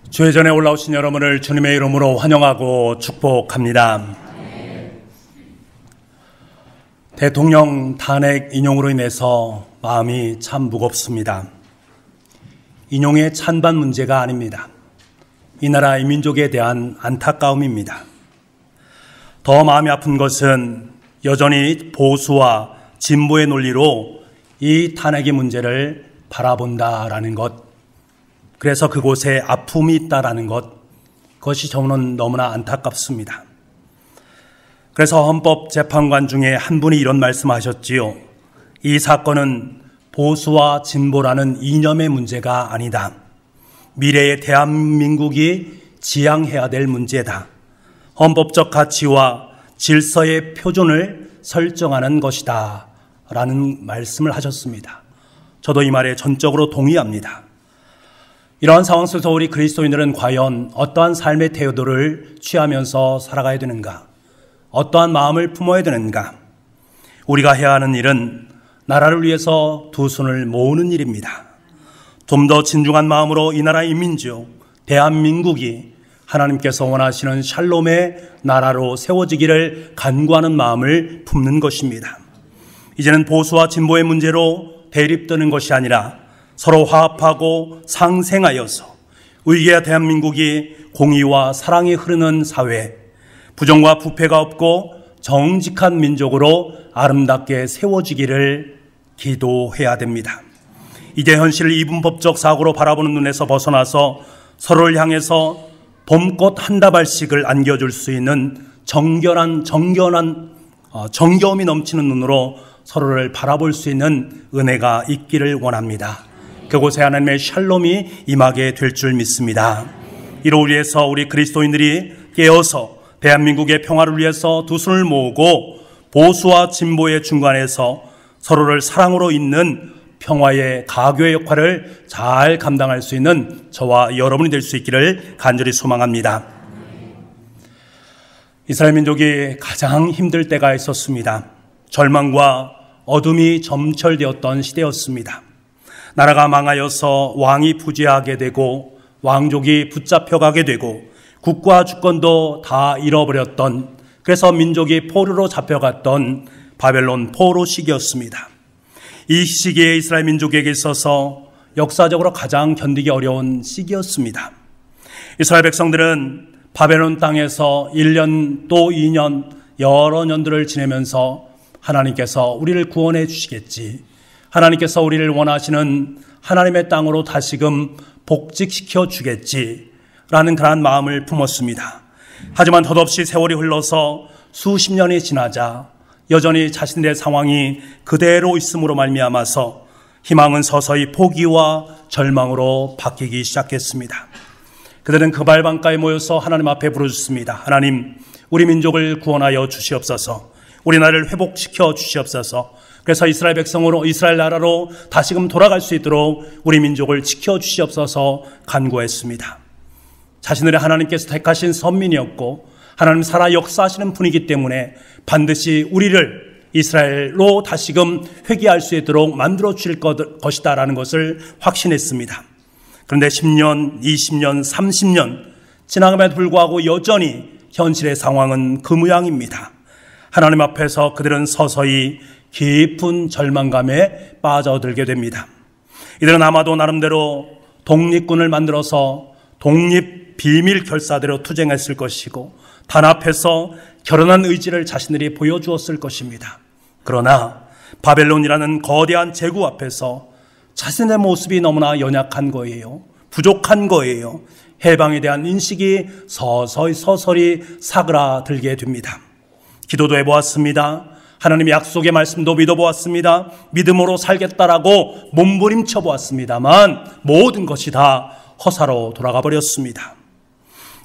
주의 전에 올라오신 여러분을 주님의 이름으로 환영하고 축복합니다. 대통령 탄핵 인용으로 인해서 마음이 참 무겁습니다. 인용의 찬반 문제가 아닙니다. 이 나라의 민족에 대한 안타까움입니다. 더 마음이 아픈 것은 여전히 보수와 진보의 논리로 이 탄핵의 문제를 바라본다라는 것, 그래서 그곳에 아픔이 있다라는 것, 그것이 저는 너무나 안타깝습니다. 그래서 헌법재판관 중에 한 분이 이런 말씀하셨지요. 이 사건은 보수와 진보라는 이념의 문제가 아니다. 미래의 대한민국이 지향해야 될 문제다. 헌법적 가치와 질서의 표준을 설정하는 것이다 라는 말씀을 하셨습니다. 저도 이 말에 전적으로 동의합니다. 이러한 상황 속에서 우리 그리스도인들은 과연 어떠한 삶의 태도를 취하면서 살아가야 되는가? 어떠한 마음을 품어야 되는가? 우리가 해야 하는 일은 나라를 위해서 두 손을 모으는 일입니다. 좀 더 진중한 마음으로 이 나라의 민족, 대한민국이 하나님께서 원하시는 샬롬의 나라로 세워지기를 간구하는 마음을 품는 것입니다. 이제는 보수와 진보의 문제로 대립되는 것이 아니라 서로 화합하고 상생하여서 위기의 대한민국이 공의와 사랑이 흐르는 사회, 부정과 부패가 없고 정직한 민족으로 아름답게 세워지기를 기도해야 됩니다. 이제 현실을 이분법적 사고로 바라보는 눈에서 벗어나서 서로를 향해서 봄꽃 한 다발씩을 안겨줄 수 있는 정겨움이 넘치는 눈으로 서로를 바라볼 수 있는 은혜가 있기를 원합니다. 그곳에 하나님의 샬롬이 임하게 될 줄 믿습니다. 이로 위해서 우리 그리스도인들이 깨어서 대한민국의 평화를 위해서 두 손을 모으고 보수와 진보의 중간에서 서로를 사랑으로 잇는 평화의 가교의 역할을 잘 감당할 수 있는 저와 여러분이 될 수 있기를 간절히 소망합니다. 이스라엘 민족이 가장 힘들 때가 있었습니다. 절망과 어둠이 점철되었던 시대였습니다. 나라가 망하여서 왕이 부재하게 되고 왕족이 붙잡혀가게 되고 국가 주권도 다 잃어버렸던, 그래서 민족이 포로로 잡혀갔던 바벨론 포로 시기였습니다. 이 시기에 이스라엘 민족에게 있어서 역사적으로 가장 견디기 어려운 시기였습니다. 이스라엘 백성들은 바벨론 땅에서 1년 또 2년 여러 년들을 지내면서 하나님께서 우리를 구원해 주시겠지, 하나님께서 우리를 원하시는 하나님의 땅으로 다시금 복직시켜 주겠지라는 그러한 마음을 품었습니다. 하지만 덧없이 세월이 흘러서 수십 년이 지나자 여전히 자신들의 상황이 그대로 있음으로 말미암아서 희망은 서서히 포기와 절망으로 바뀌기 시작했습니다. 그들은 그발방가에 모여서 하나님 앞에 부르짖습니다. 하나님, 우리 민족을 구원하여 주시옵소서. 우리 나라를 회복시켜 주시옵소서. 그래서 이스라엘 백성으로, 이스라엘 나라로 다시금 돌아갈 수 있도록 우리 민족을 지켜 주시옵소서 간구했습니다. 자신들의 하나님께서 택하신 선민이었고 하나님 살아 역사하시는 분이기 때문에 반드시 우리를 이스라엘로 다시금 회귀할 수 있도록 만들어 주실 것이다라는 것을 확신했습니다. 그런데 10년, 20년, 30년 지나감에도 불구하고 여전히 현실의 상황은 그 모양입니다. 하나님 앞에서 그들은 서서히 깊은 절망감에 빠져들게 됩니다. 이들은 아마도 나름대로 독립군을 만들어서 독립 비밀 결사대로 투쟁했을 것이고 단합해서 결연한 의지를 자신들이 보여주었을 것입니다. 그러나 바벨론이라는 거대한 제국 앞에서 자신의 모습이 너무나 연약한 거예요. 부족한 거예요. 해방에 대한 인식이 서서히 사그라들게 됩니다. 기도도 해보았습니다. 하나님의 약속의 말씀도 믿어보았습니다. 믿음으로 살겠다라고 몸부림쳐 보았습니다만 모든 것이 다 허사로 돌아가 버렸습니다.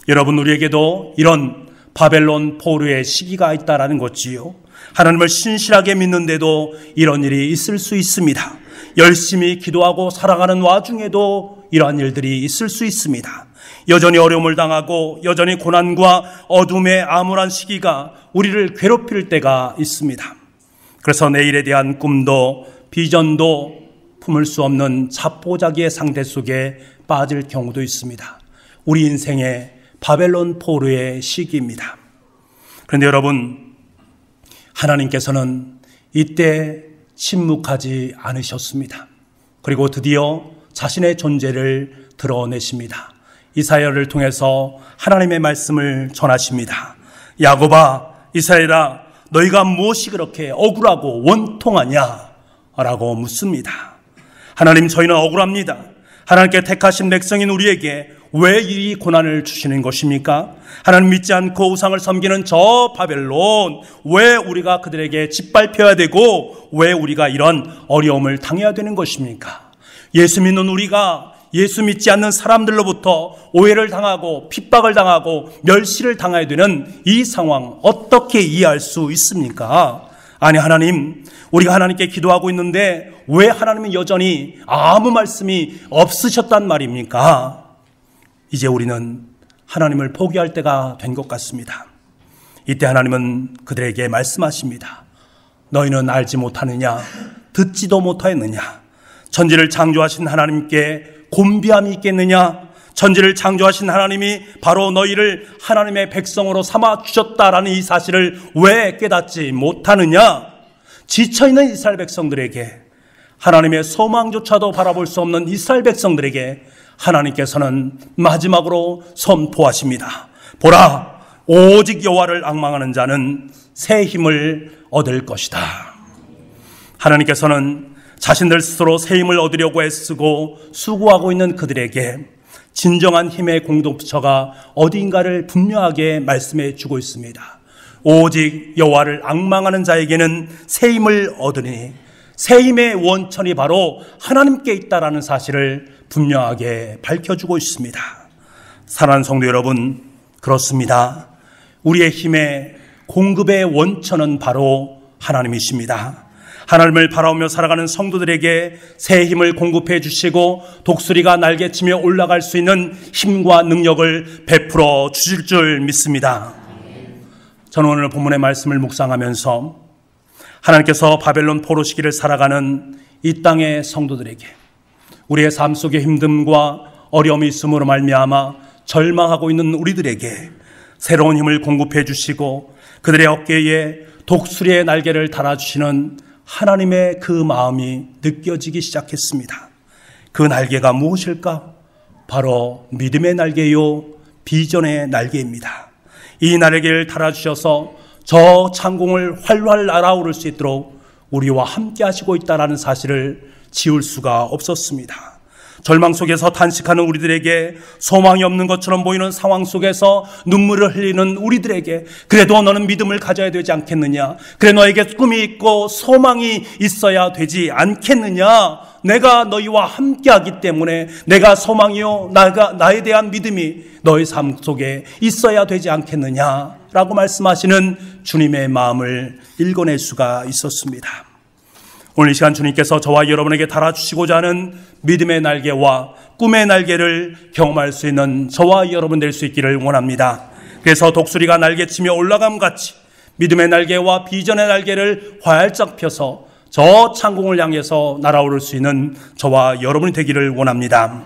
여러분, 우리에게도 이런 바벨론 포로의 시기가 있다라는 것이지요. 하나님을 신실하게 믿는데도 이런 일이 있을 수 있습니다. 열심히 기도하고 살아가는 와중에도 이러한 일들이 있을 수 있습니다. 여전히 어려움을 당하고 여전히 고난과 어둠의 암울한 시기가 우리를 괴롭힐 때가 있습니다. 그래서 내일에 대한 꿈도 비전도 품을 수 없는 자포자기의 상태 속에 빠질 경우도 있습니다. 우리 인생의 바벨론 포로의 시기입니다. 그런데 여러분, 하나님께서는 이때 침묵하지 않으셨습니다. 그리고 드디어 자신의 존재를 드러내십니다. 이사야를 통해서 하나님의 말씀을 전하십니다. 야곱아, 이스라엘아, 너희가 무엇이 그렇게 억울하고 원통하냐? 라고 묻습니다. 하나님, 저희는 억울합니다. 하나님께 택하신 백성인 우리에게 왜 이 고난을 주시는 것입니까? 하나님 믿지 않고 우상을 섬기는 저 바벨론, 왜 우리가 그들에게 짓밟혀야 되고 왜 우리가 이런 어려움을 당해야 되는 것입니까? 예수 믿는 우리가 예수 믿지 않는 사람들로부터 오해를 당하고 핍박을 당하고 멸시를 당해야 되는 이 상황 어떻게 이해할 수 있습니까? 아니, 하나님, 우리가 하나님께 기도하고 있는데 왜 하나님은 여전히 아무 말씀이 없으셨단 말입니까? 이제 우리는 하나님을 포기할 때가 된 것 같습니다. 이때 하나님은 그들에게 말씀하십니다. 너희는 알지 못하느냐? 듣지도 못하였느냐? 천지를 창조하신 하나님께 곤비함이 있겠느냐? 천지를 창조하신 하나님이 바로 너희를 하나님의 백성으로 삼아 주셨다라는 이 사실을 왜 깨닫지 못하느냐? 지쳐있는 이스라엘 백성들에게, 하나님의 소망조차도 바라볼 수 없는 이스라엘 백성들에게 하나님께서는 마지막으로 선포하십니다. 보라, 오직 여호와를 앙망하는 자는 새 힘을 얻을 것이다. 하나님께서는 자신들 스스로 새 힘을 얻으려고 애쓰고 수고하고 있는 그들에게 진정한 힘의 공동처가 어딘가를 분명하게 말씀해 주고 있습니다. 오직 여호와를 앙망하는 자에게는 새 힘을 얻으니 새 힘의 원천이 바로 하나님께 있다라는 사실을 분명하게 밝혀주고 있습니다. 사랑하는 성도 여러분, 그렇습니다. 우리의 힘의 공급의 원천은 바로 하나님이십니다. 하나님을 바라보며 살아가는 성도들에게 새 힘을 공급해 주시고 독수리가 날개치며 올라갈 수 있는 힘과 능력을 베풀어 주실 줄 믿습니다. 저는 오늘 본문의 말씀을 묵상하면서 하나님께서 바벨론 포로 시기를 살아가는 이 땅의 성도들에게 우리의 삶 속에 힘듦과 어려움이 있음으로 말미암아 절망하고 있는 우리들에게 새로운 힘을 공급해 주시고 그들의 어깨에 독수리의 날개를 달아주시는 하나님의 그 마음이 느껴지기 시작했습니다. 그 날개가 무엇일까? 바로 믿음의 날개요, 비전의 날개입니다. 이 날개를 달아주셔서 저 창공을 활활 날아오를 수 있도록 우리와 함께 하시고 있다는 사실을 지울 수가 없었습니다. 절망 속에서 탄식하는 우리들에게, 소망이 없는 것처럼 보이는 상황 속에서 눈물을 흘리는 우리들에게 그래도 너는 믿음을 가져야 되지 않겠느냐? 그래, 너에게 꿈이 있고 소망이 있어야 되지 않겠느냐? 내가 너희와 함께하기 때문에 내가 소망이요, 나에 대한 믿음이 너의 삶 속에 있어야 되지 않겠느냐? 라고 말씀하시는 주님의 마음을 읽어낼 수가 있었습니다. 오늘 이 시간 주님께서 저와 여러분에게 달아주시고자 하는 믿음의 날개와 꿈의 날개를 경험할 수 있는 저와 여러분 될 수 있기를 원합니다. 그래서 독수리가 날개치며 올라감같이 믿음의 날개와 비전의 날개를 활짝 펴서 저 창공을 향해서 날아오를 수 있는 저와 여러분이 되기를 원합니다.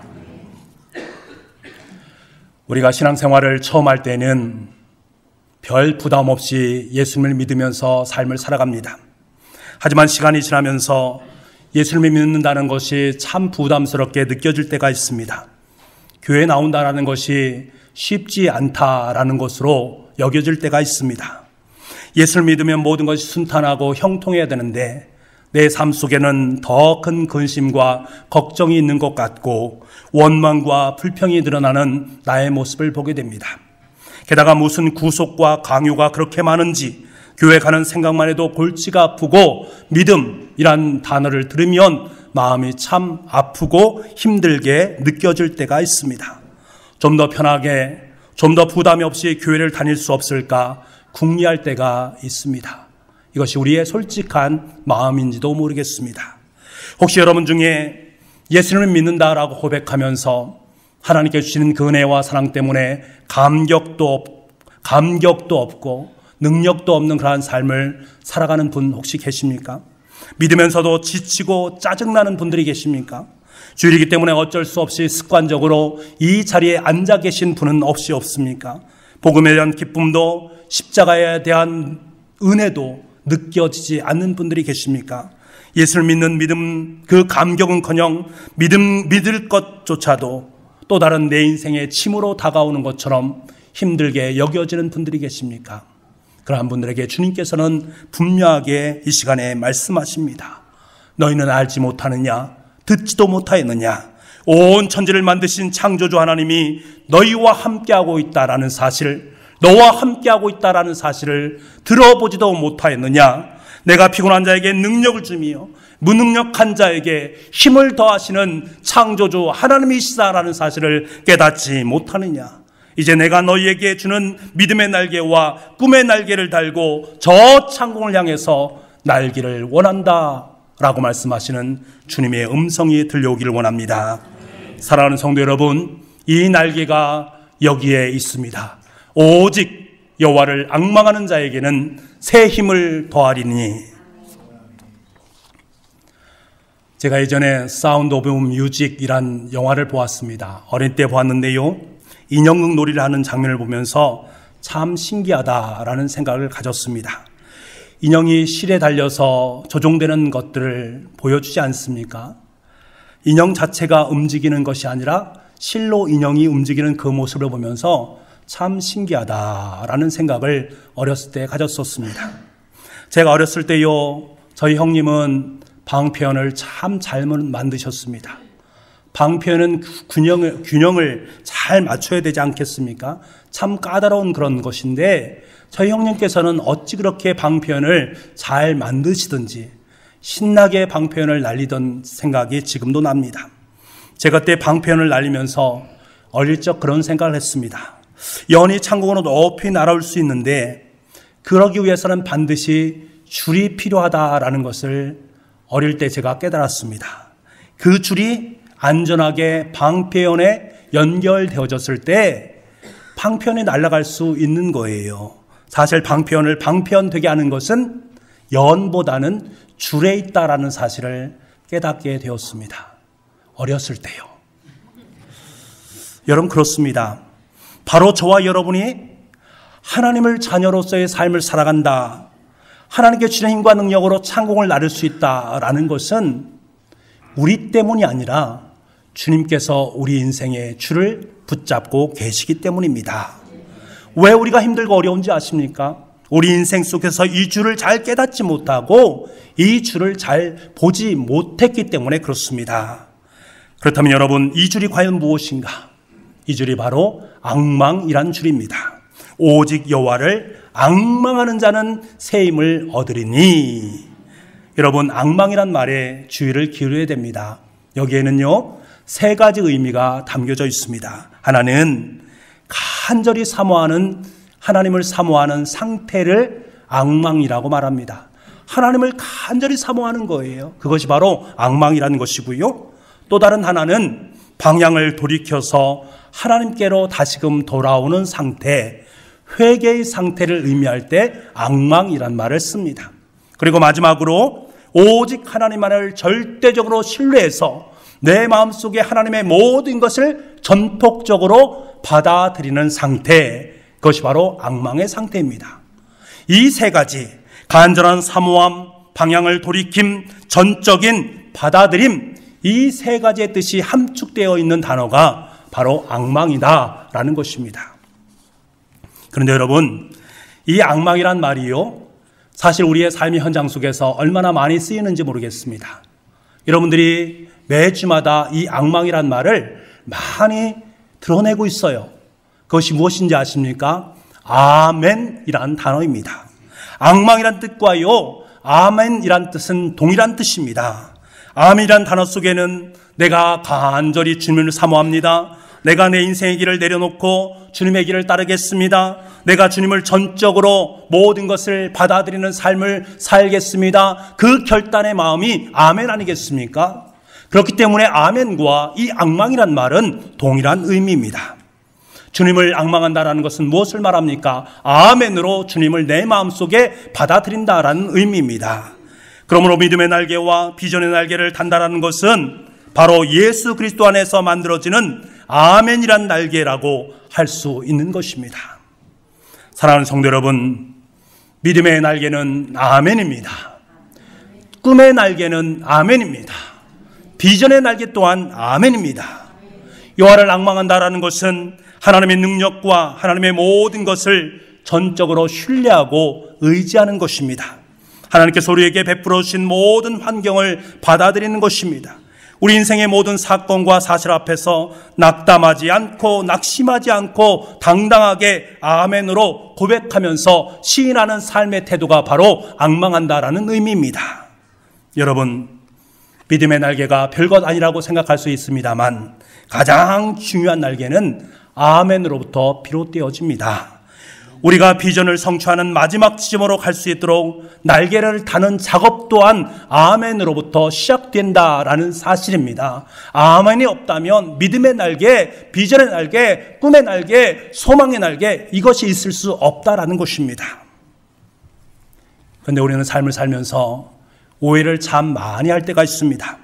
우리가 신앙생활을 처음 할 때는 별 부담 없이 예수님을 믿으면서 삶을 살아갑니다. 하지만 시간이 지나면서 예수님을 믿는다는 것이 참 부담스럽게 느껴질 때가 있습니다. 교회에 나온다는 것이 쉽지 않다라는 것으로 여겨질 때가 있습니다. 예수를 믿으면 모든 것이 순탄하고 형통해야 되는데 내 삶 속에는 더 큰 근심과 걱정이 있는 것 같고 원망과 불평이 드러나는 나의 모습을 보게 됩니다. 게다가 무슨 구속과 강요가 그렇게 많은지 교회 가는 생각만 해도 골치가 아프고 믿음이란 단어를 들으면 마음이 참 아프고 힘들게 느껴질 때가 있습니다. 좀 더 편하게, 좀 더 부담이 없이 교회를 다닐 수 없을까 궁리할 때가 있습니다. 이것이 우리의 솔직한 마음인지도 모르겠습니다. 혹시 여러분 중에 예수님을 믿는다라고 고백하면서 하나님께 주시는 그 은혜와 사랑 때문에 감격도 없고 능력도 없는 그러한 삶을 살아가는 분 혹시 계십니까? 믿으면서도 지치고 짜증나는 분들이 계십니까? 주일이기 때문에 어쩔 수 없이 습관적으로 이 자리에 앉아 계신 분은 없습니까? 복음에 대한 기쁨도 십자가에 대한 은혜도 느껴지지 않는 분들이 계십니까? 예수를 믿는 믿음, 그 감격은커녕 믿을 것조차도 또 다른 내 인생의 침으로 다가오는 것처럼 힘들게 여겨지는 분들이 계십니까? 그러한 분들에게 주님께서는 분명하게 이 시간에 말씀하십니다. 너희는 알지 못하느냐? 듣지도 못하였느냐? 온 천지를 만드신 창조주 하나님이 너희와 함께하고 있다라는 사실, 너와 함께하고 있다라는 사실을 들어보지도 못하였느냐? 내가 피곤한 자에게 능력을 주며 무능력한 자에게 힘을 더하시는 창조주 하나님이시다라는 사실을 깨닫지 못하느냐? 이제 내가 너희에게 주는 믿음의 날개와 꿈의 날개를 달고 저 창공을 향해서 날기를 원한다 라고 말씀하시는 주님의 음성이 들려오기를 원합니다. 사랑하는 성도 여러분, 이 날개가 여기에 있습니다. 오직 여호와를 앙망하는 자에게는 새 힘을 더하리니. 제가 예전에 사운드 오브 뮤직이란 영화를 보았습니다. 어릴 때 보았는데요, 인형극 놀이를 하는 장면을 보면서 참 신기하다라는 생각을 가졌습니다. 인형이 실에 달려서 조종되는 것들을 보여주지 않습니까? 인형 자체가 움직이는 것이 아니라 실로 인형이 움직이는 그 모습을 보면서 참 신기하다라는 생각을 어렸을 때 가졌었습니다. 제가 어렸을 때요, 저희 형님은 방편을 참 잘 만드셨습니다. 방편은 균형을 잘 맞춰야 되지 않겠습니까? 참 까다로운 그런 것인데 저희 형님께서는 어찌 그렇게 방편을 잘 만드시든지 신나게 방편을 날리던 생각이 지금도 납니다. 제가 그때 방편을 날리면서 어릴 적 그런 생각을 했습니다. 연이 창공으로 높이 날아올 수 있는데 그러기 위해서는 반드시 줄이 필요하다라는 것을 어릴 때 제가 깨달았습니다. 그 줄이 안전하게 방편에 연결되어졌을 때 방편이 날아갈 수 있는 거예요. 사실 방편을 방편되게 하는 것은 연보다는 줄에 있다라는 사실을 깨닫게 되었습니다. 어렸을 때요. 여러분, 그렇습니다. 바로 저와 여러분이 하나님을 자녀로서의 삶을 살아간다, 하나님께 주신 힘과 능력으로 창공을 나를 수 있다라는 것은 우리 때문이 아니라 주님께서 우리 인생의 줄을 붙잡고 계시기 때문입니다. 왜 우리가 힘들고 어려운지 아십니까? 우리 인생 속에서 이 줄을 잘 깨닫지 못하고 이 줄을 잘 보지 못했기 때문에 그렇습니다. 그렇다면 여러분, 이 줄이 과연 무엇인가? 이 줄이 바로 앙망이란 줄입니다. 오직 여호와를 앙망하는 자는 새 힘을 얻으리니. 여러분, 앙망이란 말에 주의를 기울여야 됩니다. 여기에는요, 세 가지 의미가 담겨져 있습니다. 하나는 간절히 사모하는, 하나님을 사모하는 상태를 앙망이라고 말합니다. 하나님을 간절히 사모하는 거예요. 그것이 바로 앙망이라는 것이고요. 또 다른 하나는 방향을 돌이켜서 하나님께로 다시금 돌아오는 상태, 회개의 상태를 의미할 때 앙망이란 말을 씁니다. 그리고 마지막으로 오직 하나님만을 절대적으로 신뢰해서 내 마음속에 하나님의 모든 것을 전폭적으로 받아들이는 상태, 그것이 바로 앙망의 상태입니다. 이 세 가지, 간절한 사모함, 방향을 돌이킴, 전적인 받아들임, 이 세 가지의 뜻이 함축되어 있는 단어가 바로 앙망이다라는 것입니다. 그런데 여러분, 이 앙망이란 말이요, 사실 우리의 삶의 현장 속에서 얼마나 많이 쓰이는지 모르겠습니다. 여러분들이 매주마다 이 앙망이란 말을 많이 드러내고 있어요. 그것이 무엇인지 아십니까? 아멘이라는 단어입니다. 앙망이란 뜻과요, 아멘이란 뜻은 동일한 뜻입니다. 아멘이란 단어 속에는 내가 간절히 주님을 사모합니다. 내가 내 인생의 길을 내려놓고 주님의 길을 따르겠습니다. 내가 주님을 전적으로 모든 것을 받아들이는 삶을 살겠습니다. 그 결단의 마음이 아멘 아니겠습니까? 그렇기 때문에 아멘과 이 앙망이란 말은 동일한 의미입니다. 주님을 앙망한다라는 것은 무엇을 말합니까? 아멘으로 주님을 내 마음속에 받아들인다라는 의미입니다. 그러므로 믿음의 날개와 비전의 날개를 단다라는 것은 바로 예수 그리스도 안에서 만들어지는 아멘이란 날개라고 할 수 있는 것입니다. 사랑하는 성도 여러분, 믿음의 날개는 아멘입니다. 꿈의 날개는 아멘입니다. 비전의 날개 또한 아멘입니다. 여호와를 앙망한다라는 것은 하나님의 능력과 하나님의 모든 것을 전적으로 신뢰하고 의지하는 것입니다. 하나님께서 우리에게 베풀어 주신 모든 환경을 받아들이는 것입니다. 우리 인생의 모든 사건과 사실 앞에서 낙담하지 않고 낙심하지 않고 당당하게 아멘으로 고백하면서 시인하는 삶의 태도가 바로 앙망한다라는 의미입니다. 여러분, 믿음의 날개가 별것 아니라고 생각할 수 있습니다만 가장 중요한 날개는 아멘으로부터 비롯되어집니다. 우리가 비전을 성취하는 마지막 지점으로 갈 수 있도록 날개를 다는 작업 또한 아멘으로부터 시작된다라는 사실입니다. 아멘이 없다면 믿음의 날개, 비전의 날개, 꿈의 날개, 소망의 날개, 이것이 있을 수 없다라는 것입니다. 그런데 우리는 삶을 살면서 오해를 참 많이 할 때가 있습니다.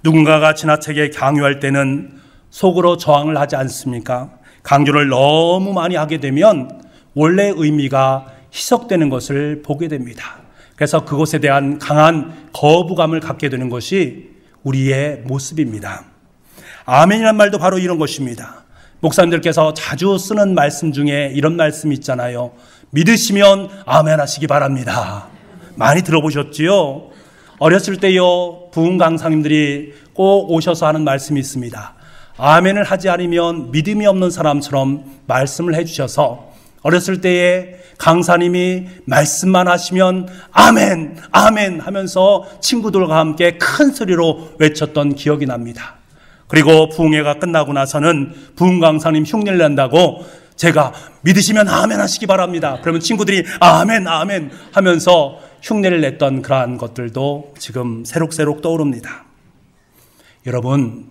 누군가가 지나치게 강요할 때는 속으로 저항을 하지 않습니까? 강조를 너무 많이 하게 되면 원래 의미가 희석되는 것을 보게 됩니다. 그래서 그것에 대한 강한 거부감을 갖게 되는 것이 우리의 모습입니다. 아멘이란 말도 바로 이런 것입니다. 목사님들께서 자주 쓰는 말씀 중에 이런 말씀이 있잖아요. 믿으시면 아멘 하시기 바랍니다. 많이 들어보셨지요? 어렸을 때요, 부흥 강사님들이 꼭 오셔서 하는 말씀이 있습니다. 아멘을 하지 않으면 믿음이 없는 사람처럼 말씀을 해주셔서 어렸을 때에 강사님이 말씀만 하시면 아멘, 아멘 하면서 친구들과 함께 큰 소리로 외쳤던 기억이 납니다. 그리고 부흥회가 끝나고 나서는 부흥 강사님 흉내를 낸다고 제가 믿으시면 아멘 하시기 바랍니다. 그러면 친구들이 아멘, 아멘 하면서 흉내를 냈던 그러한 것들도 지금 새록새록 떠오릅니다. 여러분,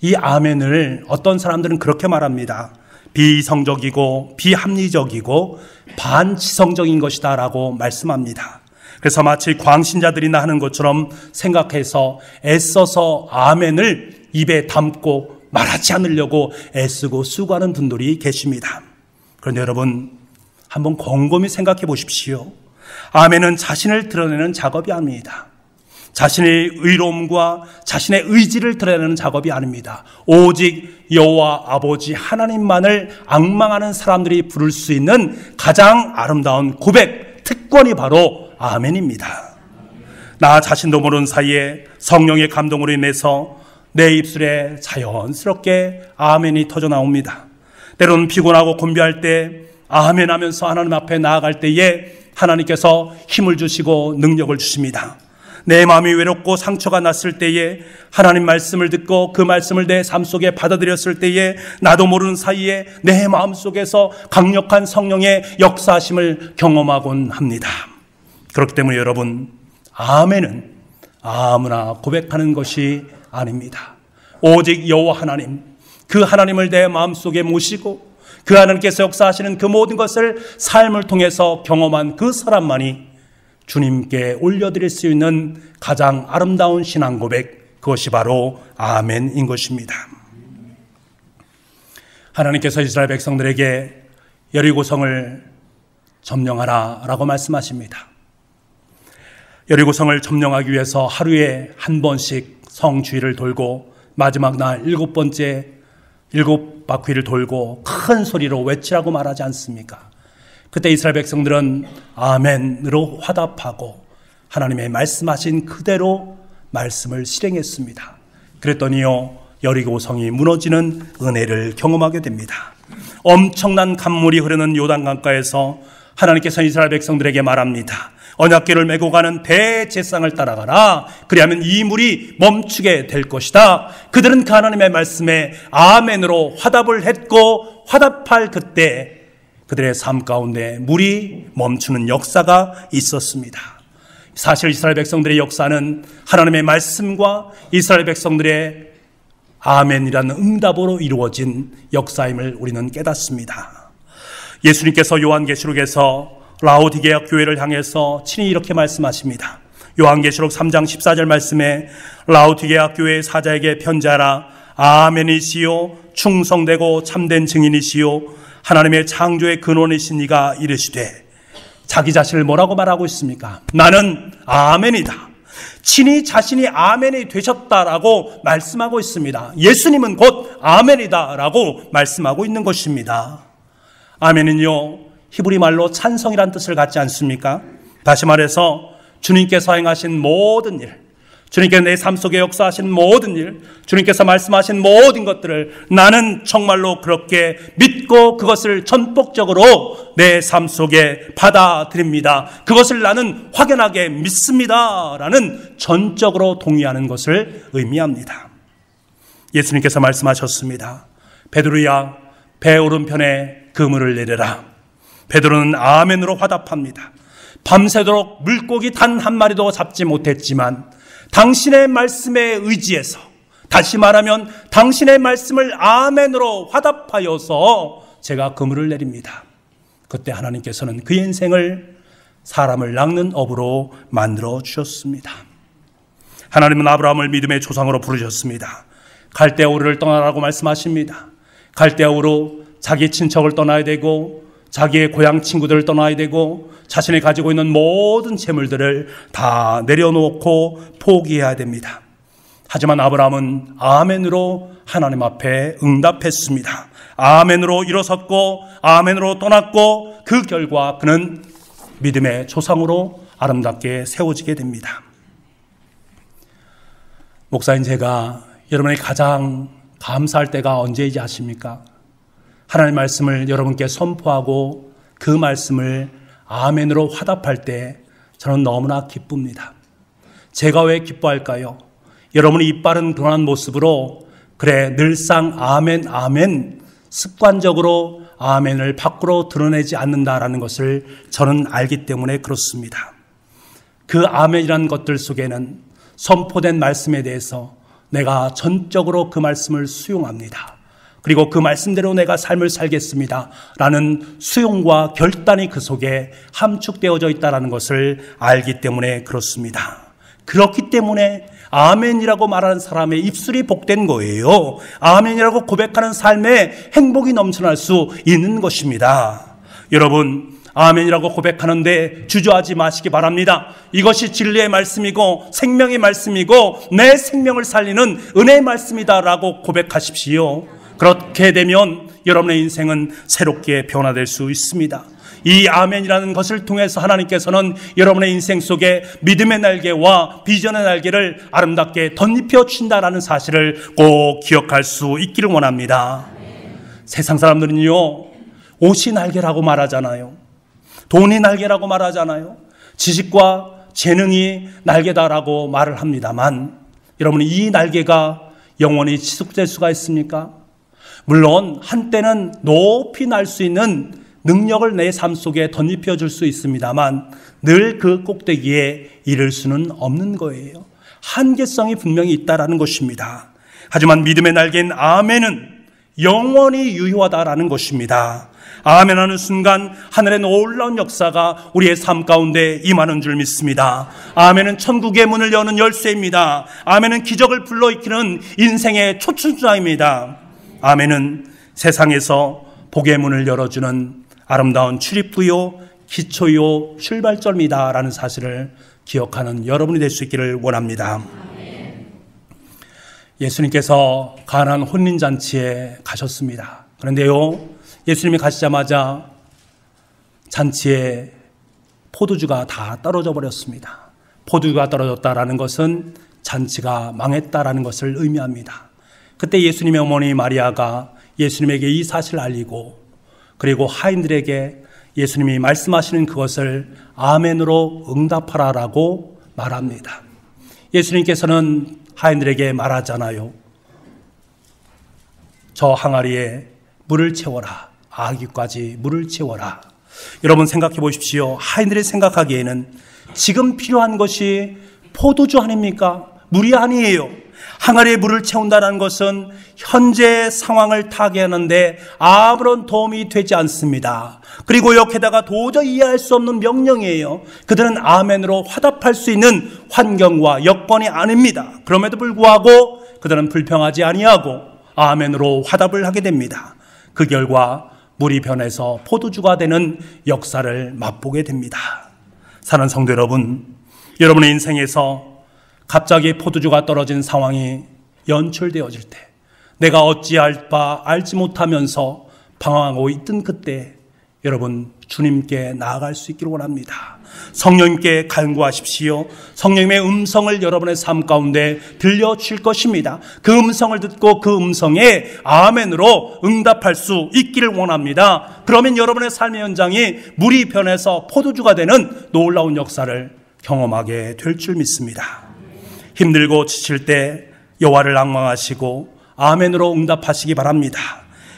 이 아멘을 어떤 사람들은 그렇게 말합니다. 비이성적이고 비합리적이고 반지성적인 것이다 라고 말씀합니다. 그래서 마치 광신자들이나 하는 것처럼 생각해서 애써서 아멘을 입에 담고 말하지 않으려고 애쓰고 수고하는 분들이 계십니다. 그런데 여러분, 한번 곰곰이 생각해 보십시오. 아멘은 자신을 드러내는 작업이 아닙니다. 자신의 의로움과 자신의 의지를 드러내는 작업이 아닙니다. 오직 여호와 아버지 하나님만을 앙망하는 사람들이 부를 수 있는 가장 아름다운 고백, 특권이 바로 아멘입니다. 나 자신도 모르는 사이에 성령의 감동으로 인해서 내 입술에 자연스럽게 아멘이 터져 나옵니다. 때로는 피곤하고 곤비할 때 아멘 하면서 하나님 앞에 나아갈 때에 하나님께서 힘을 주시고 능력을 주십니다. 내 마음이 외롭고 상처가 났을 때에 하나님 말씀을 듣고 그 말씀을 내 삶 속에 받아들였을 때에 나도 모르는 사이에 내 마음속에서 강력한 성령의 역사하심을 경험하곤 합니다. 그렇기 때문에 여러분, 아멘은 아무나 고백하는 것이 아닙니다. 오직 여호와 하나님, 그 하나님을 내 마음속에 모시고 그 하나님께서 역사하시는 그 모든 것을 삶을 통해서 경험한 그 사람만이 주님께 올려드릴 수 있는 가장 아름다운 신앙 고백, 그것이 바로 아멘인 것입니다. 하나님께서 이스라엘 백성들에게 여리고성을 점령하라 라고 말씀하십니다. 여리고성을 점령하기 위해서 하루에 한 번씩 성 주위를 돌고 마지막 날 7번째 7바퀴를 돌고 큰 소리로 외치라고 말하지 않습니까? 그때 이스라엘 백성들은 아멘으로 화답하고 하나님의 말씀하신 그대로 말씀을 실행했습니다. 그랬더니요, 여리고성이 무너지는 은혜를 경험하게 됩니다. 엄청난 강물이 흐르는 요단강가에서 하나님께서 이스라엘 백성들에게 말합니다. 언약궤를 메고 가는 대제사장을 따라가라. 그리하면 이 물이 멈추게 될 것이다. 그들은 그 하나님의 말씀에 아멘으로 화답을 했고 화답할 그때 그들의 삶 가운데 물이 멈추는 역사가 있었습니다. 사실 이스라엘 백성들의 역사는 하나님의 말씀과 이스라엘 백성들의 아멘이라는 응답으로 이루어진 역사임을 우리는 깨닫습니다. 예수님께서 요한계시록에서 라오디게아 교회를 향해서 친히 이렇게 말씀하십니다. 요한계시록 3장 14절 말씀에 라오디게아 교회의 사자에게 편지하라. 아멘이시요 충성되고 참된 증인이시요 하나님의 창조의 근원이신 이가 이르시되, 자기 자신을 뭐라고 말하고 있습니까? 나는 아멘이다. 친히 자신이 아멘이 되셨다라고 말씀하고 있습니다. 예수님은 곧 아멘이다라고 말씀하고 있는 것입니다. 아멘은요, 히브리 말로 찬성이란 뜻을 갖지 않습니까? 다시 말해서 주님께서 행하신 모든 일, 주님께서 내 삶 속에 역사하신 모든 일, 주님께서 말씀하신 모든 것들을 나는 정말로 그렇게 믿고 그것을 전폭적으로 내 삶 속에 받아들입니다. 그것을 나는 확연하게 믿습니다 라는 전적으로 동의하는 것을 의미합니다. 예수님께서 말씀하셨습니다. 베드로야, 배 오른편에 그물을 내려라. 베드로는 아멘으로 화답합니다. 밤새도록 물고기 단 한 마리도 잡지 못했지만 당신의 말씀에 의지해서, 다시 말하면 당신의 말씀을 아멘으로 화답하여서 제가 그물을 내립니다. 그때 하나님께서는 그의 인생을 사람을 낚는 업으로 만들어 주셨습니다. 하나님은 아브라함을 믿음의 조상으로 부르셨습니다. 갈대아 우르를 떠나라고 말씀하십니다. 갈대아 우르, 자기 친척을 떠나야 되고 자기의 고향 친구들을 떠나야 되고 자신이 가지고 있는 모든 재물들을 다 내려놓고 포기해야 됩니다. 하지만 아브라함은 아멘으로 하나님 앞에 응답했습니다. 아멘으로 일어섰고 아멘으로 떠났고 그 결과 그는 믿음의 조상으로 아름답게 세워지게 됩니다. 목사인 제가 여러분이 가장 감사할 때가 언제인지 아십니까? 하나님의 말씀을 여러분께 선포하고 그 말씀을 아멘으로 화답할 때 저는 너무나 기쁩니다. 제가 왜 기뻐할까요? 여러분이 이빠른 그러한 모습으로 그래 늘상 아멘 아멘 습관적으로 아멘을 밖으로 드러내지 않는다라는 것을 저는 알기 때문에 그렇습니다. 그 아멘이라는 것들 속에는 선포된 말씀에 대해서 내가 전적으로 그 말씀을 수용합니다. 그리고 그 말씀대로 내가 삶을 살겠습니다 라는 수용과 결단이 그 속에 함축되어져 있다는 것을 알기 때문에 그렇습니다. 그렇기 때문에 아멘이라고 말하는 사람의 입술이 복된 거예요. 아멘이라고 고백하는 삶에 행복이 넘쳐날 수 있는 것입니다. 여러분, 아멘이라고 고백하는데 주저하지 마시기 바랍니다. 이것이 진리의 말씀이고 생명의 말씀이고 내 생명을 살리는 은혜의 말씀이다라고 고백하십시오. 그렇게 되면 여러분의 인생은 새롭게 변화될 수 있습니다. 이 아멘이라는 것을 통해서 하나님께서는 여러분의 인생 속에 믿음의 날개와 비전의 날개를 아름답게 덧입혀 주신다라는 사실을 꼭 기억할 수 있기를 원합니다. 세상 사람들은요, 옷이 날개라고 말하잖아요. 돈이 날개라고 말하잖아요. 지식과 재능이 날개다라고 말을 합니다만, 여러분, 이 날개가 영원히 지속될 수가 있습니까? 물론 한때는 높이 날 수 있는 능력을 내 삶 속에 덧입혀 줄 수 있습니다만 늘 그 꼭대기에 이를 수는 없는 거예요. 한계성이 분명히 있다라는 것입니다. 하지만 믿음의 날개인 아멘은 영원히 유효하다라는 것입니다. 아멘하는 순간 하늘의 놀라운 역사가 우리의 삶 가운데 임하는 줄 믿습니다. 아멘은 천국의 문을 여는 열쇠입니다. 아멘은 기적을 불러일으키는 인생의 초춘자입니다. 아멘은 세상에서 복의 문을 열어주는 아름다운 출입구요, 기초요, 출발점이다 라는 사실을 기억하는 여러분이 될 수 있기를 원합니다. 예수님께서 가나안 혼인잔치에 가셨습니다. 그런데요, 예수님이 가시자마자 잔치에 포도주가 다 떨어져 버렸습니다. 포도주가 떨어졌다라는 것은 잔치가 망했다라는 것을 의미합니다. 그때 예수님의 어머니 마리아가 예수님에게 이 사실을 알리고 그리고 하인들에게 예수님이 말씀하시는 그것을 아멘으로 응답하라라고 말합니다. 예수님께서는 하인들에게 말하잖아요. 저 항아리에 물을 채워라. 아기까지 물을 채워라. 여러분 생각해 보십시오. 하인들이 생각하기에는 지금 필요한 것이 포도주 아닙니까? 물이 아니에요. 항아리에 물을 채운다는 것은 현재 상황을 타개하는데 아무런 도움이 되지 않습니다. 그리고 여기에다가 도저히 이해할 수 없는 명령이에요. 그들은 아멘으로 화답할 수 있는 환경과 여건이 아닙니다. 그럼에도 불구하고 그들은 불평하지 아니하고 아멘으로 화답을 하게 됩니다. 그 결과 물이 변해서 포도주가 되는 역사를 맛보게 됩니다. 사랑하는 성도 여러분, 여러분의 인생에서 갑자기 포도주가 떨어진 상황이 연출되어질 때 내가 어찌할 바 알지 못하면서 방황하고 있던 그때 여러분 주님께 나아갈 수 있기를 원합니다. 성령님께 간구하십시오. 성령님의 음성을 여러분의 삶 가운데 들려주실 것입니다. 그 음성을 듣고 그 음성에 아멘으로 응답할 수 있기를 원합니다. 그러면 여러분의 삶의 현장이 물이 변해서 포도주가 되는 놀라운 역사를 경험하게 될 줄 믿습니다. 힘들고 지칠 때 여호와를 앙망하시고 아멘으로 응답하시기 바랍니다.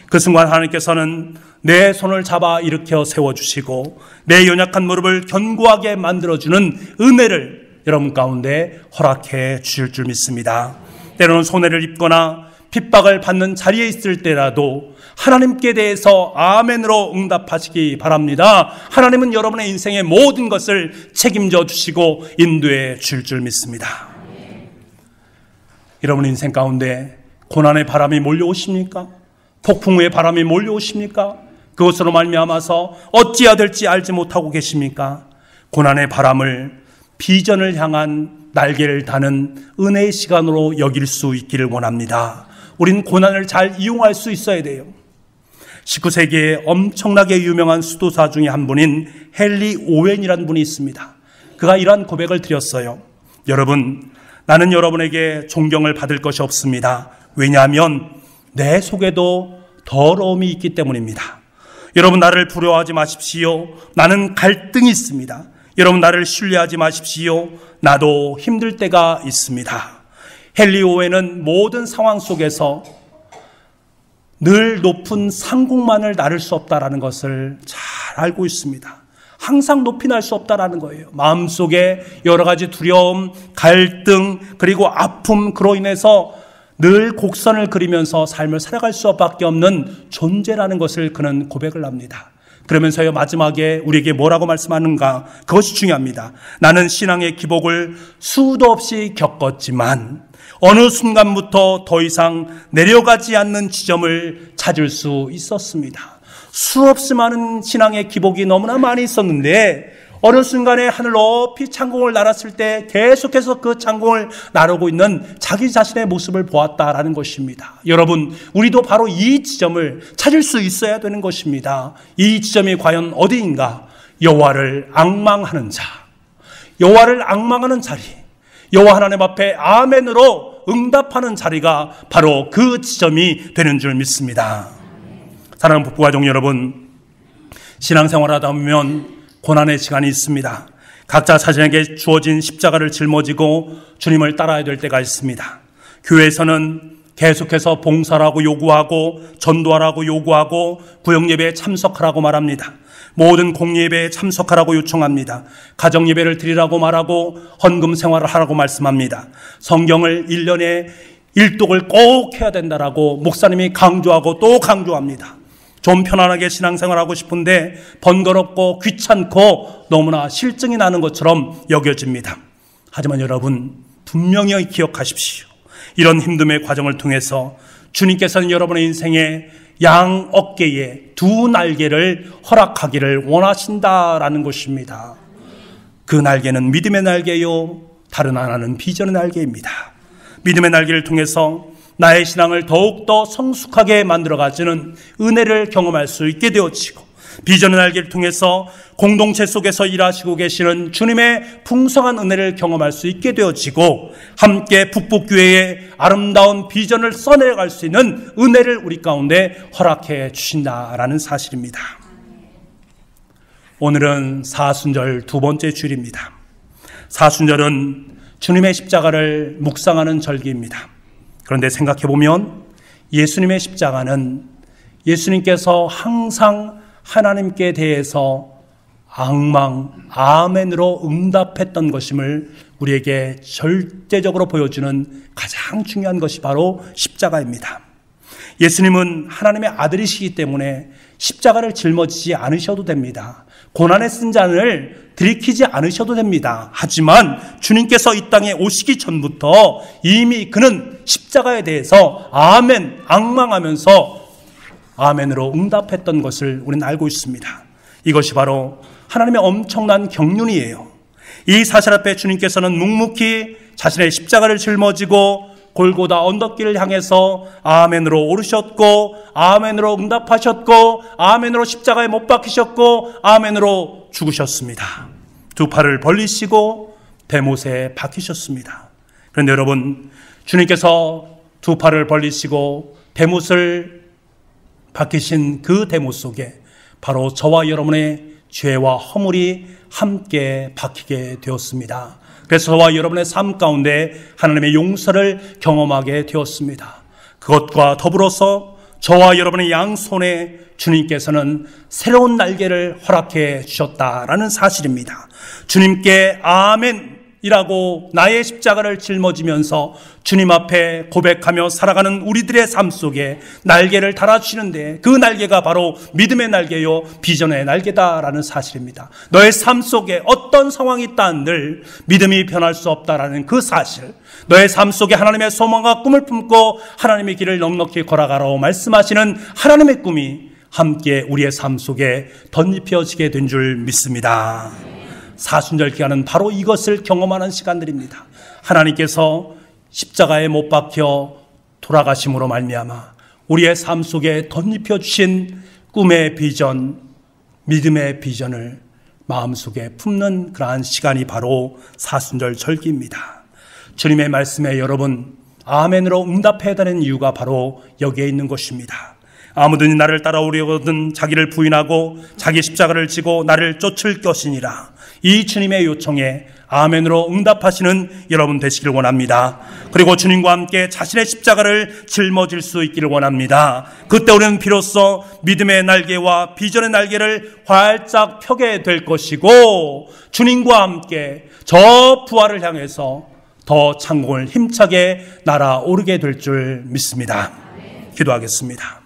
그 순간 하나님께서는 내 손을 잡아 일으켜 세워주시고 내 연약한 무릎을 견고하게 만들어주는 은혜를 여러분 가운데 허락해 주실 줄 믿습니다. 때로는 손해를 입거나 핍박을 받는 자리에 있을 때라도 하나님께 대해서 아멘으로 응답하시기 바랍니다. 하나님은 여러분의 인생의 모든 것을 책임져 주시고 인도해 주실 줄 믿습니다. 여러분 인생 가운데 고난의 바람이 몰려오십니까? 폭풍우의 바람이 몰려오십니까? 그것으로 말미암아서 어찌해야 될지 알지 못하고 계십니까? 고난의 바람을 비전을 향한 날개를 다는 은혜의 시간으로 여길 수 있기를 원합니다. 우린 고난을 잘 이용할 수 있어야 돼요. 19세기에 엄청나게 유명한 수도사 중에 한 분인 헨리 오웬이라는 분이 있습니다. 그가 이러한 고백을 드렸어요. 여러분, 나는 여러분에게 존경을 받을 것이 없습니다. 왜냐하면 내 속에도 더러움이 있기 때문입니다. 여러분, 나를 부러워하지 마십시오. 나는 갈등이 있습니다. 여러분, 나를 신뢰하지 마십시오. 나도 힘들 때가 있습니다. 헨리 오웬은 모든 상황 속에서 늘 높은 상공만을 나를 수 없다는 것을 잘 알고 있습니다. 항상 높이 날 수 없다는 거예요. 마음속에 여러 가지 두려움, 갈등, 그리고 아픔, 그로 인해서 늘 곡선을 그리면서 삶을 살아갈 수밖에 없는 존재라는 것을 그는 고백을 합니다. 그러면서요, 마지막에 우리에게 뭐라고 말씀하는가? 그것이 중요합니다. 나는 신앙의 기복을 수도 없이 겪었지만 어느 순간부터 더 이상 내려가지 않는 지점을 찾을 수 있었습니다. 수없이 많은 신앙의 기복이 너무나 많이 있었는데 어느 순간에 하늘 높이 창공을 날았을 때 계속해서 그 창공을 나르고 있는 자기 자신의 모습을 보았다라는 것입니다. 여러분, 우리도 바로 이 지점을 찾을 수 있어야 되는 것입니다. 이 지점이 과연 어디인가? 여호와를 앙망하는 자, 여호와를 앙망하는 자리, 여호와 하나님 앞에 아멘으로 응답하는 자리가 바로 그 지점이 되는 줄 믿습니다. 사랑하는 북부가족 여러분, 신앙생활하다 보면 고난의 시간이 있습니다. 각자 자신에게 주어진 십자가를 짊어지고 주님을 따라야 될 때가 있습니다. 교회에서는 계속해서 봉사라고 요구하고 전도하라고 요구하고 구역예배에 참석하라고 말합니다. 모든 공예배에 참석하라고 요청합니다. 가정예배를 드리라고 말하고 헌금 생활을 하라고 말씀합니다. 성경을 1년에 1독을 꼭 해야 된다라고 목사님이 강조하고 또 강조합니다. 좀 편안하게 신앙생활하고 싶은데 번거롭고 귀찮고 너무나 실증이 나는 것처럼 여겨집니다. 하지만 여러분, 분명히 기억하십시오. 이런 힘듦의 과정을 통해서 주님께서는 여러분의 인생에 양 어깨에 두 날개를 허락하기를 원하신다라는 것입니다. 그 날개는 믿음의 날개요, 다른 하나는 비전의 날개입니다. 믿음의 날개를 통해서 나의 신앙을 더욱더 성숙하게 만들어가지는 은혜를 경험할 수 있게 되어지고, 비전의 날개를 통해서 공동체 속에서 일하시고 계시는 주님의 풍성한 은혜를 경험할 수 있게 되어지고, 함께 북북교회의 아름다운 비전을 써내려갈 수 있는 은혜를 우리 가운데 허락해 주신다라는 사실입니다. 오늘은 사순절 두 번째 주일입니다. 사순절은 주님의 십자가를 묵상하는 절기입니다. 그런데 생각해보면 예수님의 십자가는 예수님께서 항상 하나님께 대해서 앙망, 아멘으로 응답했던 것임을 우리에게 절대적으로 보여주는 가장 중요한 것이 바로 십자가입니다. 예수님은 하나님의 아들이시기 때문에 십자가를 짊어지지 않으셔도 됩니다. 고난의 쓴잔을 들이키지 않으셔도 됩니다. 하지만 주님께서 이 땅에 오시기 전부터 이미 그는 십자가에 대해서 아멘, 앙망하면서 아멘으로 응답했던 것을 우리는 알고 있습니다. 이것이 바로 하나님의 엄청난 경륜이에요. 이 사실 앞에 주님께서는 묵묵히 자신의 십자가를 짊어지고 골고다 언덕길을 향해서 아멘으로 오르셨고, 아멘으로 응답하셨고, 아멘으로 십자가에 못 박히셨고, 아멘으로 죽으셨습니다. 두 팔을 벌리시고 대못에 박히셨습니다. 그런데 여러분, 주님께서 두 팔을 벌리시고 대못을 박히신 그 대못 속에 바로 저와 여러분의 죄와 허물이 함께 박히게 되었습니다. 그래서 저와 여러분의 삶 가운데 하나님의 용서를 경험하게 되었습니다. 그것과 더불어서 저와 여러분의 양손에 주님께서는 새로운 날개를 허락해 주셨다라는 사실입니다. 주님께 아멘이라고 나의 십자가를 짊어지면서 주님 앞에 고백하며 살아가는 우리들의 삶 속에 날개를 달아주시는데, 그 날개가 바로 믿음의 날개요 비전의 날개다라는 사실입니다. 너의 삶 속에 어떤 상황이 있다 한들 믿음이 변할 수 없다라는 그 사실, 너의 삶 속에 하나님의 소망과 꿈을 품고 하나님의 길을 넉넉히 걸어가라고 말씀하시는 하나님의 꿈이 함께 우리의 삶 속에 덧입혀지게 된 줄 믿습니다. 사순절 기간은 바로 이것을 경험하는 시간들입니다. 하나님께서 십자가에 못 박혀 돌아가심으로 말미암아 우리의 삶 속에 덧입혀 주신 꿈의 비전, 믿음의 비전을 마음속에 품는 그러한 시간이 바로 사순절 절기입니다. 주님의 말씀에 여러분 아멘으로 응답해야 되는 이유가 바로 여기에 있는 것입니다. 아무든지 나를 따라오려거든 자기를 부인하고 자기 십자가를 지고 나를 쫓을 것이니라. 이 주님의 요청에 아멘으로 응답하시는 여러분 되시길 원합니다. 그리고 주님과 함께 자신의 십자가를 짊어질 수 있기를 원합니다. 그때 우리는 비로소 믿음의 날개와 비전의 날개를 활짝 펴게 될 것이고, 주님과 함께 저 부활을 향해서 더 창공을 힘차게 날아오르게 될 줄 믿습니다. 기도하겠습니다.